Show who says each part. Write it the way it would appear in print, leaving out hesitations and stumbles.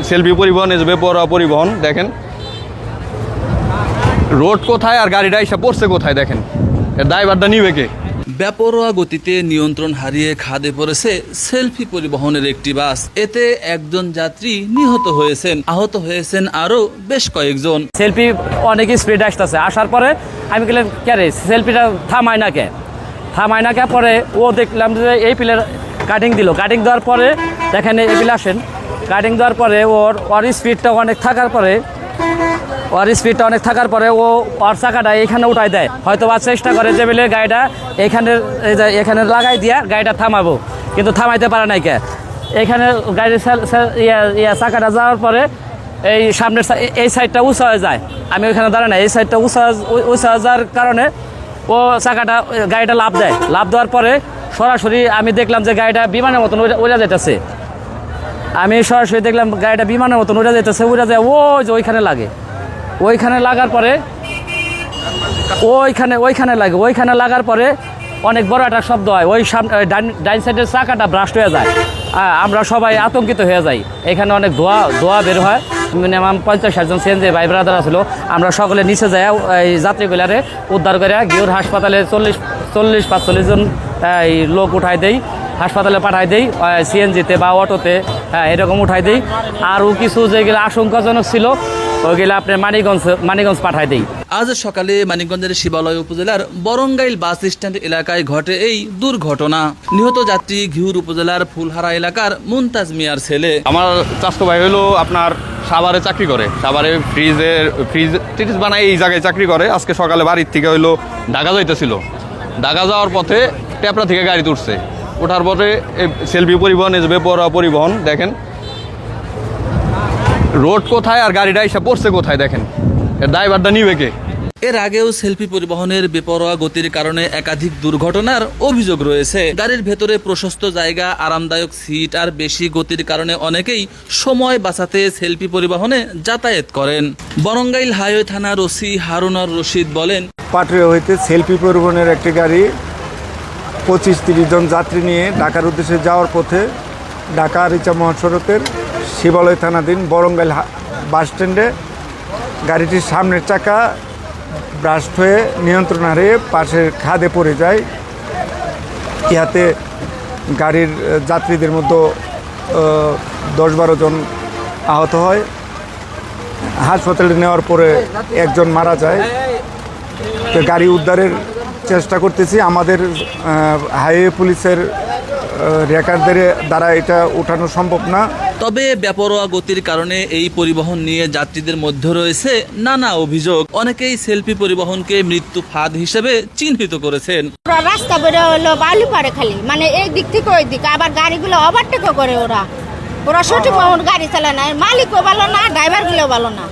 Speaker 1: Selfie পরিবহন এসে বেপরোয়া পরিবহন দেখেন রোড কোথায় আর গাড়িটা এসে পড়ছে কোথায় দেখেন এর ড্রাইভারটা নিবে কে।
Speaker 2: বেপরোয়া গতিতে নিয়ন্ত্রণ হারিয়ে খাদে পড়েছে সেলফি পরিবহনের একটি বাস। এতে একজন যাত্রী নিহত হয়েছেন, আহত হয়েছেন আরো বেশ কয়েকজন।
Speaker 3: সেলফি অনেক স্পিড আসতেছে, আসার পরে আমি বললাম কে রে সেলফিটা থামায় না কে পরে ও দেখলাম যে এই পিলের কাটিং দিল, কাটিং দেওয়ার পরে দেখেন এই পিলে আসেন, কাটিং দেওয়ার পরে ওর স্পিডটা অনেক থাকার পরে ও ওর চাকাটা এখানে উঠাই দেয়, হয়তো বা চেষ্টা করে যে বলে গাড়িটা এখানে লাগাই দিয়া গাড়িটা থামাবো, কিন্তু থামাইতে পারে নাই কে। এখানে গাড়ির চাকাটা যাওয়ার পরে এই সামনের এই সাইডটা উঁচা হয়ে যায়, আমি ওইখানে দাঁড়াই না, এই সাইডটা উঁচা যাওয়ার কারণে ও গাড়িটা লাফ দেওয়ার পরে সরাসরি আমি দেখলাম যে গাড়িটা বিমানের মতন উড়ে যেতেছে। আমি সরাসরি দেখলাম গাড়িটা বিমানের মতন উড়ে যায় যে ওইখানে লাগার পরে ওইখানে লাগার পরে অনেক বড় একটা শব্দ হয়, ওই ডাইন সাইডের চাকাটা ব্রাস্ট হয়ে যায়। আমরা সবাই আতঙ্কিত হয়ে যাই, এখানে অনেক ধোয়া বের হয়। মিনিমাম 50-60 জন সিএনজি ভাই ব্রাদার আসলো, আমরা সকলে নিচে যাই এই যাত্রীগুলারে উদ্ধার করে গিয়ে হাসপাতালে 40-45 জন এই লোক উঠাই দেই, হাসপাতালে পাঠাই দেই সিএনজিতে বা অটোতে, এরকম উঠাই দেই। আরও কিছু যেগুলো আশঙ্কাজনক ছিল ওইগুলো আপনার মানিকগঞ্জ পাঠাই দেই।
Speaker 2: আজ সকালে মানিকগঞ্জের শিবালয় উপজেলার বরঙ্গাইল বাস স্ট্যান্ড এলাকায় ঘটে এই দুর্ঘটনা। নিহত যাত্রী ঘিউর উপজেলার ফুলহারা এলাকার মুনতাজ মিয়ার ছেলে।
Speaker 1: আমার চাচতো ভাই হলো আপনার সাভারে চাকরি করে, সাভারে ফ্রিজ বানায় এই জায়গায় চাকরি করে। আজকে সকালে বাড়ির থেকে হইলো ঢাকা যাইতেছিল, ঢাকা যাওয়ার পথে টেপরা থেকে গাড়ি তুলছে, ওঠার পরে সেলফি পরিবহন এসে বেপরোয়া পরিবহন দেখেন রোড কোথায় আর গাড়িটা এসে পড়ছে কোথায় দেখেন এর ড্রাইভারটা নিবে কে।
Speaker 2: এর আগেও সেলফি পরিবহনের বেপরোয়া গতির কারণে একাধিক দুর্ঘটনার অভিযোগ রয়েছে। গাড়ির ভেতরে প্রশস্ত জায়গা, আরামদায়ক সিট আর বেশি গতির কারণে অনেকেই সময় বাঁচাতে সেলফি পরিবহনে যাতায়াত করেন। বরঙ্গাইল হাইওয়ে থানার ওসি হারুনার রশিদ বলেন,
Speaker 4: পাটুরিয়া হইতে সেলফি পরিবহনের একটি গাড়ি 25-30 জন যাত্রী নিয়ে ঢাকার উদ্দেশ্যে যাওয়ার পথে ঢাকা আরিচা মহাসড়কের শিবালয় থানাধীন বরঙ্গাইল বাস স্ট্যান্ডে গাড়িটির সামনের চাকা ব্রাস্ট হয়ে নিয়ন্ত্রণ হারিয়ে পাশের খাদে পড়ে যায়। ইহাতে গাড়ির যাত্রীদের মধ্যে 10-12 জন আহত হয়। হাসপাতালে নেওয়ার পরে একজন মারা যায়। তো গাড়ি উদ্ধারের চেষ্টা করতেছি, আমাদের হাইওয়ে পুলিশের রেকারদের দ্বারা এটা উঠানো সম্ভব না।
Speaker 2: তবে বেপরোয়া গতির কারণে এই পরিবহন নিয়ে যাত্রীদের মধ্যে রয়েছে নানা অভিযোগ। অনেকেই সেলফি পরিবহনকে মৃত্যু ফাঁদ হিসেবে চিহ্নিত করেছেন।
Speaker 5: রাস্তা বেরো হলো বালু পারে খালি, মানে এই দিক থেকে ওই দিকে, আবার গাড়িগুলো ওভারটেকও করে ওরা সঠিক গাড়ি চালায় না, মালিকও ভালো না, ড্রাইভারগুলো ভালো না।